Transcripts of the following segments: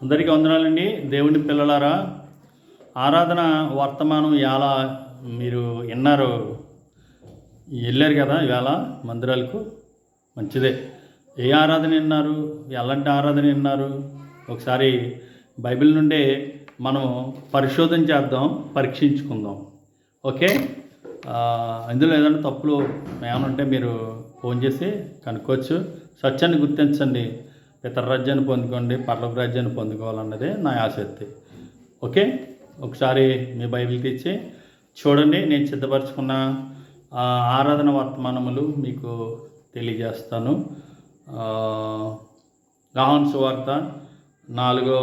అందరికీ వందనాలండి. దేవుని పిల్లలారా, ఆరాధన వర్తమానం ఎలా మీరు విన్నారు, వెళ్ళారు కదా ఇవాళ మందిరాలకు. మంచిదే. ఏ ఆరాధన విన్నారు, ఎలాంటి ఆరాధన విన్నారు, ఒకసారి బైబిల్ నుండే మనం పరిశోధన చేద్దాం, పరీక్షించుకుందాం. ఓకే. ఇందులో ఏదైనా తప్పులు ఏమైనా ఉంటే మీరు ఫోన్ చేసి కనుక్కోవచ్చు. సత్యాన్ని గుర్తించండి, ఇతర రాజ్యాన్ని పొందుకోండి, పర్లోక రాజ్యాన్ని పొందుకోవాలన్నదే నా ఆసక్తి. ఓకే. ఒకసారి మీ బైబిల్ తెచ్చి చూడండి. నేను సిద్ధపరచుకున్న ఆరాధన వర్తమానములు మీకు తెలియజేస్తాను. యోహాను సువార్త 4వ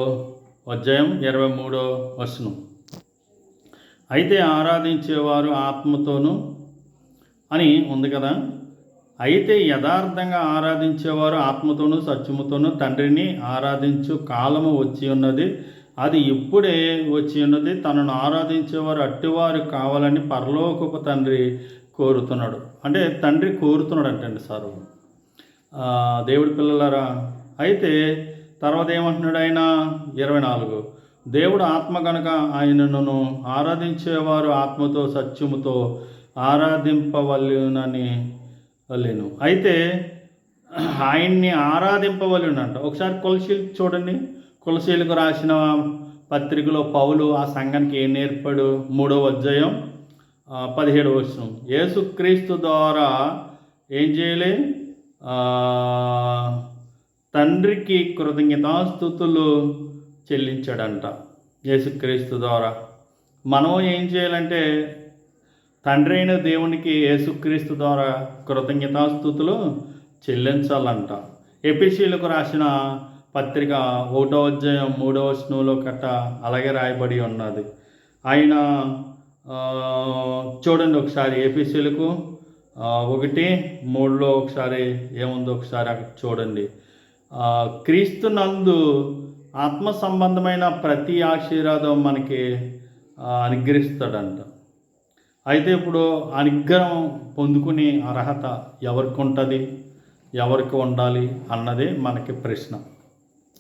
అధ్యాయం 23వ వచనం. అయితే ఆరాధించేవారు ఆత్మతోనూ అని ఉంది కదా. అయితే యథార్థంగా ఆరాధించేవారు ఆత్మతోనూ సత్యముతోనూ తండ్రిని ఆరాధించు కాలము వచ్చి ఉన్నది, అది ఇప్పుడే వచ్చి ఉన్నది. తనను ఆరాధించేవారు అట్టివారు కావాలని పరలోకపు తండ్రి కోరుతున్నాడు. అంటే తండ్రి కోరుతున్నాడు అంటండి సారు. దేవుడి పిల్లలారా, అయితే తర్వాత ఏమంటున్నాడు ఆయన 24, దేవుడు ఆత్మ కనుక ఆయనను ఆరాధించేవారు ఆత్మతో సత్యముతో ఆరాధింపవలెనని లేను. అయితే ఆయన్ని ఆరాధింపవలెనంట. ఒకసారి కొలసీలు చూడండి. కొలసీలకు రాసిన పత్రికలో పౌలు ఆ సంఘానికి ఏం నేర్పాడు? 3వ అధ్యాయం 17వ వచనం. యేసుక్రీస్తు ద్వారా ఏం చేయాలి? తండ్రికి కృతజ్ఞతాస్తుతులు చెల్లించాడంట. యేసుక్రీస్తు ద్వారా మనం ఏం చేయాలంటే తండ్రి అయిన దేవునికి యేసుక్రీస్తు ద్వారా కృతజ్ఞతాస్తుతులు చెల్లించాలంట. ఎఫెసీయులకు రాసిన పత్రిక 1వ అధ్యాయం 3వ వచనంలో కట్ట అలాగే రాయబడి ఉన్నది. ఆయన చూడండి ఒకసారి, ఎఫెసీయులకు 1:3 ఒకసారి ఏముందో ఒకసారి అక్కడ చూడండి. క్రీస్తు నందు ఆత్మ సంబంధమైన ప్రతి ఆశీర్వాదం మనకి అనుగ్రహిస్తాడంట. అయితే ఇప్పుడు అనుగ్రహం పొందుకునే అర్హత ఎవరికి ఉంటుంది, ఎవరికి ఉండాలి అన్నదే మనకి ప్రశ్న.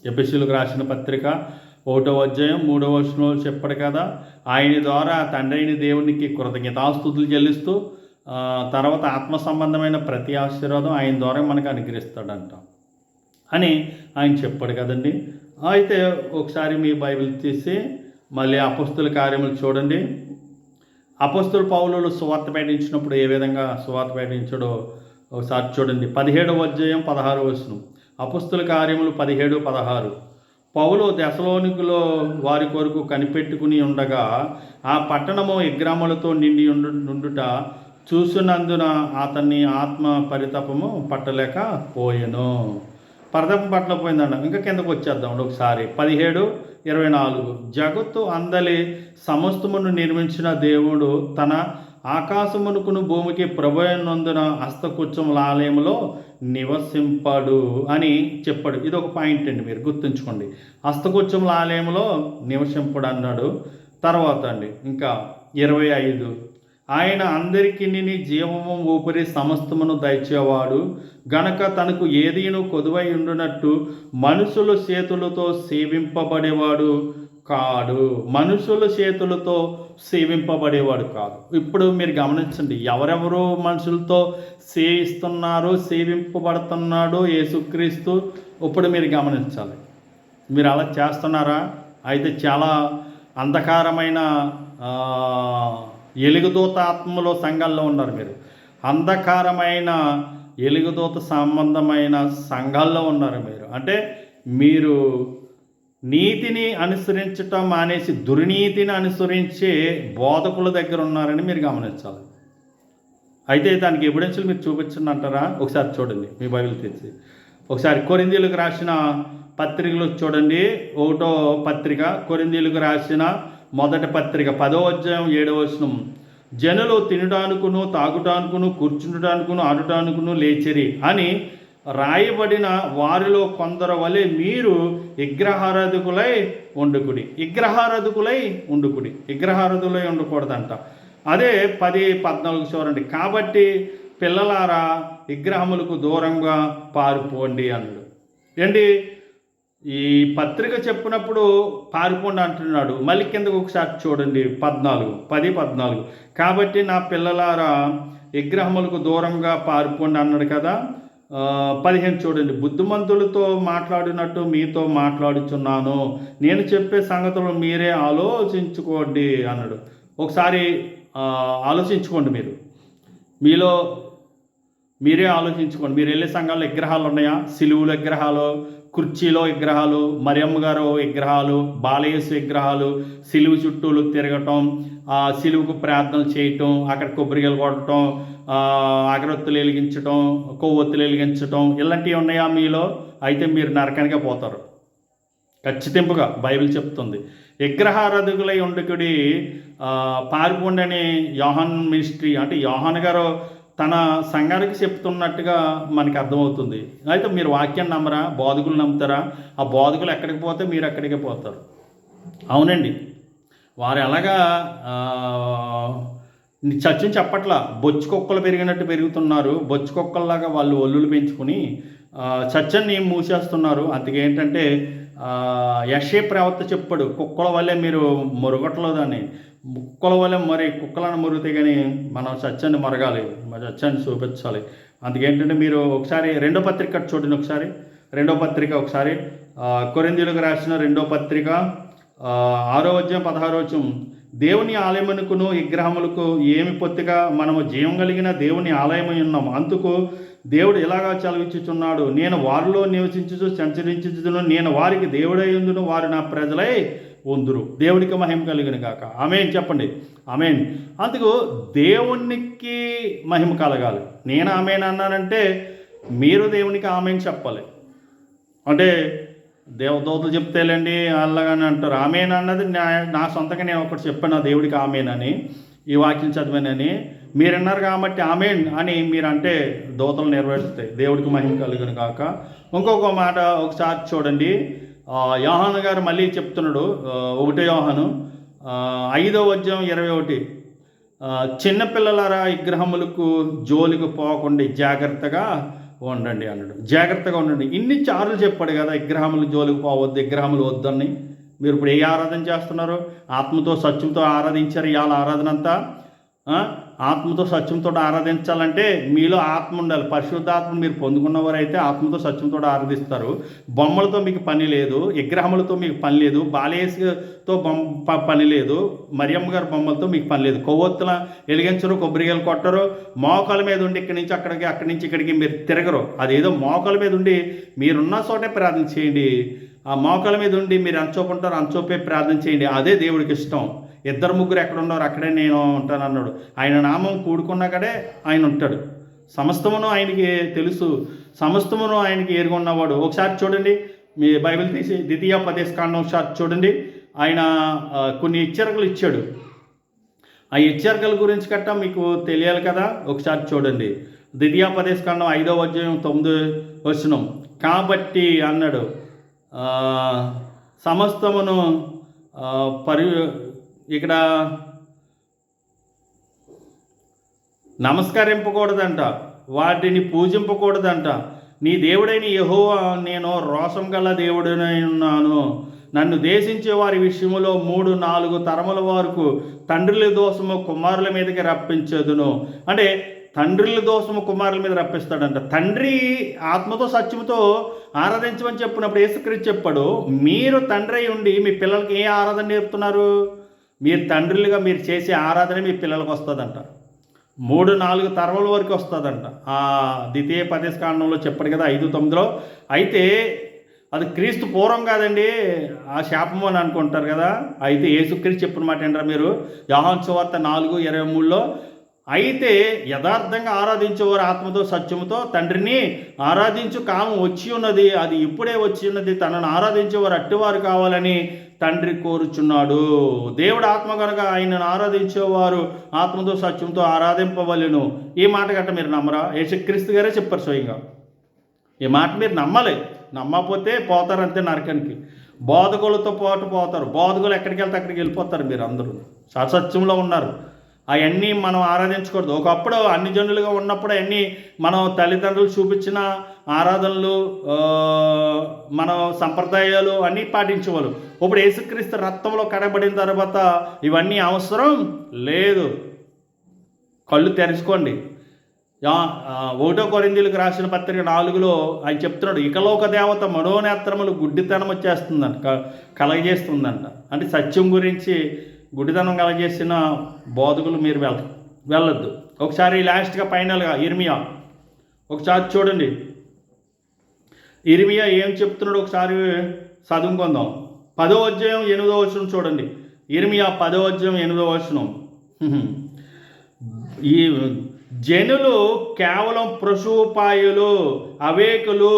ఎఫెసీయులకు రాసిన పత్రిక 1వ అధ్యాయం 3వ వచనంలో చెప్పాడు కదా, ఆయన ద్వారా తండ్రి అయిన దేవునికి కృతజ్ఞతాస్తుతులు చెల్లిస్తూ తర్వాత ఆత్మ సంబంధమైన ప్రతి ఆశీర్వాదం ఆయన ద్వారా మనకు అనుగ్రహిస్తాడంట అని ఆయన చెప్పాడు కదండి. అయితే ఒకసారి మీ బైబిల్ తీసి మళ్ళీ అపొస్తలుల కార్యములు చూడండి. అపొస్తలులు పౌలు సువార్త ప్రకటించినప్పుడు ఏ విధంగా సువార్త ప్రకటించాడో ఒకసారి చూడండి. 17వ అధ్యాయం 16వ వచనం. అపొస్తలుల కార్యములు 17-16. పౌలు దెసలోనికులో వారి కొరకు కనిపెట్టుకుని ఉండగా ఆ పట్టణము విగ్రహములతో నిండి నుండుట చూసినందున అతన్ని ఆత్మ పరితపము పట్టలేకపోయెను. పరితపం పట్టలేకపోయిందంట. ఇంకా కిందకు వచ్చేద్దాం ఒకసారి. 17:24. జగత్తు అందలి సమస్తమును నిర్మించిన దేవుడు తన ఆకాశమునుకును భూమికి ప్రభునందున హస్తకుచ్చముల ఆలయంలో నివసింపడు అని చెప్పాడు. ఇది ఒక పాయింట్ అండి, మీరు గుర్తుంచుకోండి. హస్తకుచ్చముల ఆలయంలో నివసింపడు అన్నాడు. తర్వాత అండి ఇంకా 25. ఆయన అందరికీ జీవము ఊపిరి సమస్తమును దయచేవాడు గనక తనకు ఏదీను కొదువై ఉండునట్టు మనుషుల చేతులతో సేవింపబడేవాడు కాడు. మనుషుల చేతులతో సేవింపబడేవాడు కాదు. ఇప్పుడు మీరు గమనించండి, ఎవరెవరు మనుషులతో సేవిస్తున్నారు, సేవింపబడుతున్నాడు యేసుక్రీస్తు. ఇప్పుడు మీరు గమనించాలి. మీరు అలా చేస్తున్నారా? అయితే చాలా అంధకారమైన ఎలుగుదూత ఆత్మలో సంఘాల్లో ఉన్నారు మీరు. అంధకారమైన ఎలుగుదూత సంబంధమైన సంఘాల్లో ఉన్నారు మీరు. అంటే మీరు నీతిని అనుసరించటం మానేసి దుర్నీతిని అనుసరించే బోధకుల దగ్గర ఉన్నారని మీరు గమనించాలి. అయితే దానికి ఎవిడెన్స్లు మీరు చూపించండి అంటారా? ఒకసారి చూడండి మీ బైబిల్ తెచ్చి. ఒకసారి కొరింథీయులకు రాసిన పత్రికలు చూడండి. 1వ పత్రిక కొరింథీయులకు రాసిన మొదటి పత్రిక 10వ అధ్యాయం 7వ వచనం. జనులు తినడానికును తాగుటానికును కూర్చుంటానికును ఆడుటానికును లేచిరి అని రాయబడిన వారిలో కొందరు వలె మీరు విగ్రహారాధకులై ఉండుకుడి. విగ్రహారాధులై ఉండకూడదంట. అదే 10:14 చూడండి. కాబట్టి పిల్లలారా విగ్రహములకు దూరంగా పారిపోండి అన్నాడు. ఏంటి ఈ పత్రిక చెప్పినప్పుడు పారిపోండి అంటున్నాడు. మళ్ళీ కిందకు ఒకసారి చూడండి 14 కాబట్టి నా పిల్లలారా విగ్రహములకు దూరంగా పారిపోండి అన్నాడు కదా. 15 చూడండి, బుద్ధిమంతులతో మాట్లాడినట్టు మీతో మాట్లాడుచున్నాను, నేను చెప్పే సంగతులు మీరే ఆలోచించుకోండి అన్నాడు. ఒకసారి ఆలోచించుకోండి, మీలో మీరే ఆలోచించుకోండి. మీరు వెళ్ళే సంఘాల్లో విగ్రహాలు ఉన్నాయా? సిలువుల విగ్రహాలు, కుర్చీలో విగ్రహాలు, మరియమ్మ గారు విగ్రహాలు, బాలయేసు విగ్రహాలు, సిలువు చుట్టూలు తిరగటం, సిలువుకు ప్రార్థనలు చేయటం, అక్కడ కొబ్బరికాయలు కొట్టడం, అగరొత్తులు వెలిగించటం, కొవ్వొత్తులు వెలిగించటం, ఇలాంటివి ఉన్నాయా మీలో? అయితే మీరు నరకానికే పోతారు ఖచ్చితంగా. బైబిల్ చెప్తుంది. విగ్రహారాధకులై ఉండుకుడి పారిపోండి అని యోహాన్ మినిస్ట్రీ అంటే యోహాన్ గారు తన సంఘానికి చెప్తున్నట్టుగా మనకి అర్థమవుతుంది. అయితే మీరు వాక్యాన్ని నమ్మరా? బోధకులు నమ్ముతారా? ఆ బోధకులు ఎక్కడికి పోతే మీరు అక్కడికే పోతారు. అవునండి, వారు ఎలాగా చర్చని చెప్పట్లా, బొచ్చు కుక్కలు పెరిగినట్టు పెరుగుతున్నారు. బొచ్చు కుక్కల్లాగా వాళ్ళు ఒల్లులు పెంచుకుని చర్చని మూసేస్తున్నారు. అందుకేంటంటే యెషయా ప్రవక్త చెప్పాడు, కుక్కల వల్లే మీరు మొరగట్లేదని. కుక్కల వల్ల మరి కుక్కలను మురిగితే కానీ మనం సత్యాన్ని మరగాలి, మన సత్యాన్ని చూపించాలి. అందుకేంటంటే మీరు ఒకసారి 2వ పత్రిక చూడండి. ఒకసారి 2వ పత్రిక ఒకసారి కొరింథీయులకు రాసిన 2వ పత్రిక 6వ అధ్యాయం 16వ వచనం, దేవుని ఆలయమునకును విగ్రహములకు ఏమి పొత్తిగా మనము జీవం కలిగిన దేవుని ఆలయమై ఉన్నాము. అందుకు దేవుడు ఎలాగా చలవించుచున్నాడు, నేను వారిలో నివసించుచు సంచరించుచును, నేను వారికి దేవుడై ఉందును, వారు నా ప్రజలై ఉందురు. దేవునికి మహిమ కలిగిన గాక. ఆమేన్ చెప్పండి. ఆమేన్. అందుకు దేవునికి మహిమ కలగాలి. నేను ఆమేన్ అన్నానంటే మీరు దేవునికి ఆమేన్ చెప్పాలి. అంటే దేవదూతలు చెప్తేలేండి అలాగని అంటారు. ఆమేన్ అన్నది నా సొంతంగా నేను ఒకటి చెప్పాను, దేవుడికి ఆమేన్ అని, ఈ వాక్యం చదివానని మీరు అన్నారు కాబట్టి ఆమేన్ అని మీరు అంటే దూతలు నెరవేరుస్తాయి. దేవుడికి మహిమ కలుగును కాక. ఇంకొక మాట ఒకసారి చూడండి, యోహాను గారు మళ్ళీ చెప్తున్నాడు. 1 యోహాను 5వ అధ్యాయం 21, చిన్నపిల్లలారా విగ్రహములకు జోలికి పోకుండా జాగ్రత్తగా ఉండండి అన్నాడు. జాగ్రత్తగా ఉండండి. ఇన్ని చార్లు చెప్పాడు కదా, విగ్రహములు జోలికి పోవద్దు, విగ్రహములు వద్దని. మీరు ఇప్పుడు ఏ ఆరాధన చేస్తున్నారు? ఆత్మతో సత్యంతో ఆరాధించారు. ఇవాళ ఆరాధన అంతా ఆత్మతో సత్యంతో ఆరాధించాలంటే మీలో ఆత్మ ఉండాలి. పరిశుద్ధాత్మ మీరు పొందుకున్నవారైతే ఆత్మతో సత్యంతో ఆరాధిస్తారు. బొమ్మలతో మీకు పని లేదు, విగ్రహములతో మీకు పని లేదు, బాలయేసుతో పని లేదు, మరియమ్మ గారి బొమ్మలతో మీకు పని లేదు. కొవ్వొత్తుల వెలిగించరు, కొబ్బరికాయలు కొట్టరు, మోకాల మీద ఉండి ఇక్కడి నుంచి అక్కడికి, అక్కడి నుంచి ఇక్కడికి మీరు తిరగరు. అదేదో మోకాల మీద ఉండి మీరున్న చోటే ప్రార్థన చేయండి. ఆ మోకాల మీద ఉండి మీరు అంచోపుంటారు, అంచోపే ప్రార్థన చేయండి. అదే దేవుడికి ఇష్టం. 2-3 ఎక్కడ ఉన్నారు అక్కడే నేను ఉంటాను అన్నాడు. ఆయన నామం కూడుకున్నాకడే ఆయన ఉంటాడు. సమస్తమును ఆయనకి తెలుసు, సమస్తమును ఆయనకి ఎరుగున్నవాడు. ఒకసారి చూడండి, మీ బైబిల్ తీసి 2 ఒకసారి చూడండి. ఆయన కొన్ని హెచ్చరికలు ఇచ్చాడు. ఆ హెచ్చరికల గురించి గట్టా మీకు తెలియాలి కదా. ఒకసారి చూడండి, 2 5వ అధ్యాయం 9వ వచనం, కాబట్టి అన్నాడు సమస్తమును ఇక్కడ నమస్కరింపకూడదంట, వాటిని పూజింపకూడదంట. నీ దేవుడైన యెహోవా నేను రోషం గల దేవుడనై ఉన్నాను, నన్ను దేశించే వారి విషయంలో 3-4 తరముల వరకు తండ్రుల దోషము కుమారుల మీదకి రప్పించదును. అంటే తండ్రుల దోషము కుమారుల మీద రప్పిస్తాడంట. తండ్రి ఆత్మతో సత్యముతో ఆరాధించమని చెప్పినప్పుడు యేసుక్రీస్తు చెప్పాడు, మీరు తండ్రి అయి ఉండి మీ పిల్లలకి ఏ ఆరాధన నేర్పుతున్నారు? మీరు తండ్రులుగా మీరు చేసే ఆరాధన మీ పిల్లలకు వస్తుందంట. 3-4 తరముల వరకు వస్తుందంట. 2 చెప్పాడు కదా 5:9. అయితే అది క్రీస్తు పూర్వం కాదండి, ఆ శాపము అని అనుకుంటారు కదా. అయితే యేసుక్రీస్తు చెప్పిన మాట ఏంటారా మీరు? యోహాను సువార్త 4:23, అయితే యథార్థంగా ఆరాధించేవారు ఆత్మతో సత్యముతో తండ్రిని ఆరాధించు కాలం వచ్చి ఉన్నది, అది ఇప్పుడే వచ్చి ఉన్నది, తనను ఆరాధించేవారు అట్టివారు కావాలని తండ్రి కోరుచున్నాడు. దేవుడు ఆత్మ కనుక ఆయనను ఆరాధించేవారు ఆత్మతో సత్యంతో ఆరాధింపవలెను. ఈ మాట గట్ట మీరు నమ్మరా? యేసుక్రీస్తు గారే చెప్పారు స్వయంగా. ఈ మాట మీరు నమ్మాలి. నమ్మకపోతే పోతారంతే నరకానికి. బోధకులతో పాటు పోతారు. బోధకులు ఎక్కడికి వెళ్తే అక్కడికి వెళ్ళిపోతారు. మీరు అందరూ సత్యంలో ఉన్నారు. అవన్నీ మనం ఆరాధించకూడదు. ఒకప్పుడు అన్ని జనులుగా ఉన్నప్పుడు అవన్నీ మనం తల్లిదండ్రులు చూపించిన ఆరాధనలు, మన సంప్రదాయాలు అన్నీ పాటించేవాళ్ళు. ఇప్పుడు యేసుక్రీస్తు రక్తంలో కడబడిన తర్వాత ఇవన్నీ అవసరం లేదు. కళ్ళు తెరుచుకోండి. 1 కొరింథీయులకు రాసిన పత్రిక 4లో ఆయన చెప్తున్నాడు, ఇకలోక దేవత మనోనేత్రములు గుడ్డితనం వచ్చేస్తుందంట, కలగజేస్తుందంట. అంటే సత్యం గురించి గుడ్డితనం కలగజేసిన బోధకులు మీరు వెళ్ళొద్దు. ఒకసారి లాస్ట్గా ఫైనల్గా ఇర్మియా ఒకసారి చూడండి. ఇర్మియా ఏం చెప్తున్నాడు ఒకసారి చదువుకుందాం. 10వ అధ్యాయం 8వ వచనం చూడండి. ఇర్మియా 10వ అధ్యాయం 8వ వచనం. ఈ జనులు కేవలం పశుపాయులు, అవేకులు,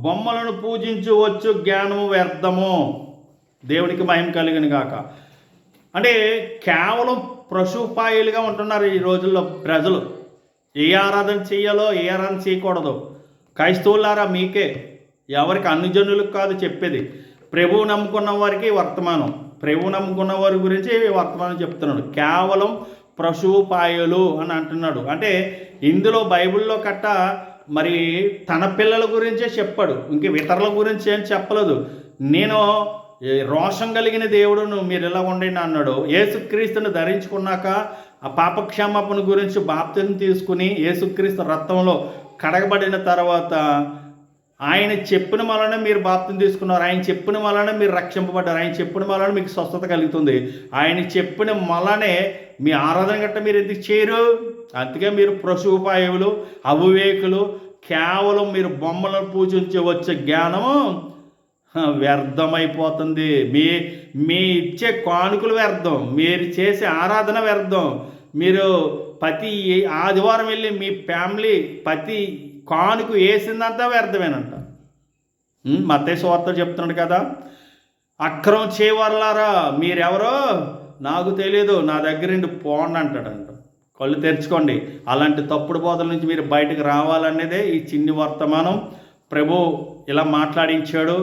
బొమ్మలను పూజించవచ్చు, జ్ఞానము వ్యర్థము. దేవునికి మహిమ కలిగిన గాక. అంటే కేవలం పశుపాయులుగా ఉంటున్నారు ఈ రోజుల్లో ప్రజలు. ఏ ఆరాధన చేయాలో ఏ ఆరాధన చేయకూడదు. క్రైస్తవులారా మీకే, ఎవరికి అన్యజనులకు కాదు చెప్పేది. ప్రభువు నమ్ముకున్న వారికి వర్తమానం, ప్రభువు నమ్ముకున్న వారి గురించి వర్తమానం చెప్తున్నాడు. కేవలం పశుపాయులు అని అంటున్నాడు. అంటే ఇందులో బైబిల్లో కట్ట మరి తన పిల్లల గురించే చెప్పాడు, ఇంక ఇతరుల గురించి ఏం చెప్పలేదు. నేను రోషం కలిగిన దేవుడును, మీరు ఇలా ఉండండి అన్నాడు. యేసుక్రీస్తుని ధరించుకున్నాక ఆ పాపక్షమాపణ గురించి బాప్తిసం తీసుకుని యేసుక్రీస్తు రక్తంలో కడగబడిన తర్వాత ఆయన చెప్పిన వలన మీరు బాప్తిసం తీసుకున్నారు, ఆయన చెప్పిన వలన మీరు రక్షింపబడ్డారు, ఆయన చెప్పిన వలన మీకు స్వస్థత కలుగుతుంది, ఆయన చెప్పిన వలనే మీ ఆరాధన గట్ట మీరు ఎందుకు చేయరు? అందుకే మీరు పశుపాయువులు, అవివేకులు, కేవలం మీరు బొమ్మలను పూజించి వచ్చే జ్ఞానము వ్యర్థమైపోతుంది. మీ ఇచ్చే కానుకలు వ్యర్థం, మీరు చేసే ఆరాధన వ్యర్థం. మీరు ప్రతి ఆదివారం వెళ్ళి మీ ఫ్యామిలీ ప్రతి కానుక వేసిందంతా వ్యర్థమేనంట. మత్తయి సువార్త చెప్తున్నాడు కదా, అక్రమం చేయవర్లారా మీరెవరో నాకు తెలియదు, నా దగ్గర నుండి పోండి అంటాడంట. కళ్ళు తెరుచుకోండి. అలాంటి తప్పుడు బోధల నుంచి మీరు బయటకు రావాలనేదే ఈ చిన్ని వర్తమానం. ప్రభు ఇలా మాట్లాడించాడు.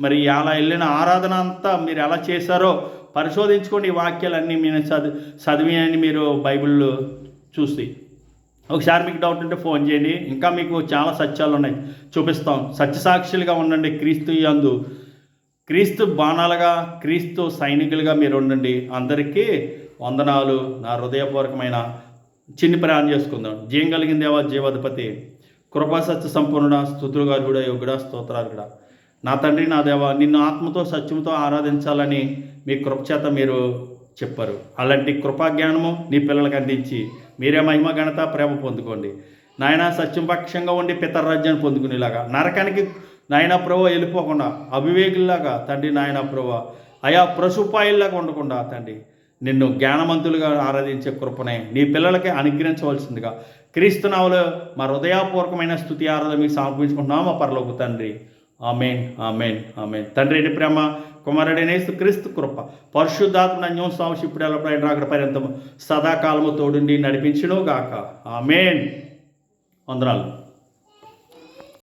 మరి అలా వెళ్ళిన ఆరాధన అంతా మీరు ఎలా చేశారో పరిశోధించుకోండి. ఈ వాక్యాలన్నీ మీరు చదివి మీరు బైబిల్లో చూసి ఒకసారి మీకు డౌట్ ఉంటే ఫోన్ చేయండి. ఇంకా మీకు చాలా సత్యాలు ఉన్నాయి, చూపిస్తాం. సత్యసాక్షులుగా ఉండండి. క్రీస్తు యందు క్రీస్తు బాణాలుగా, క్రీస్తు సైనికులుగా మీరు ఉండండి. అందరికీ వందనాలు. నా హృదయపూర్వకమైన చిన్ని ప్రయాణం చేసుకుందాం. జీవం కలిగిన దేవా, జీవాధిపతి, కృపా సత్య సంపూర్ణ, స్తుతులుగా కూడా యోగుడా, స్తోత్రాలు కూడా నా తండ్రి, నా దేవా, నిన్ను ఆత్మతో సత్యంతో ఆరాధించాలని మీ కృప చేత మీరు చెప్పారు. అలాంటి కృపాజ్ఞానము నీ పిల్లలకు అందించి మీరే మహిమ ఘనత ప్రేమ పొందుకోండి నాయన. సత్యం పక్షంగా ఉండి పితరరాజ్యాన్ని పొందుకునేలాగా, నరకానికి నాయన ప్రభు వెళ్ళిపోకుండా, అవివేకుల్లాగా తండ్రి నాయన ప్రభు అయా పశుపాయుల్లాగా ఉండకుండా తండ్రి నిన్ను జ్ఞానవంతులుగా ఆరాధించే కృపనే నీ పిల్లలకి అనుగ్రహించవలసిందిగా క్రీస్తునామములో మా హృదయపూర్వకమైన స్తుతి ఆరాధన మీకు సమర్పించుకుంటున్నాము మా పరలోక తండ్రి. ఆమేన్, ఆమేన్, ఆమేన్. తండ్రి ప్రేమ, కుమారుడైన యేసుక్రీస్తు కృప, పరిశుద్ధాత్మ అన్యోన్య సామరస్యం ఇప్పుడు ఎల్లప్పుడూ రాకడ పర్యంతం సదాకాలము తోడుండి నడిపించును గాక. ఆమేన్. వందనాలు.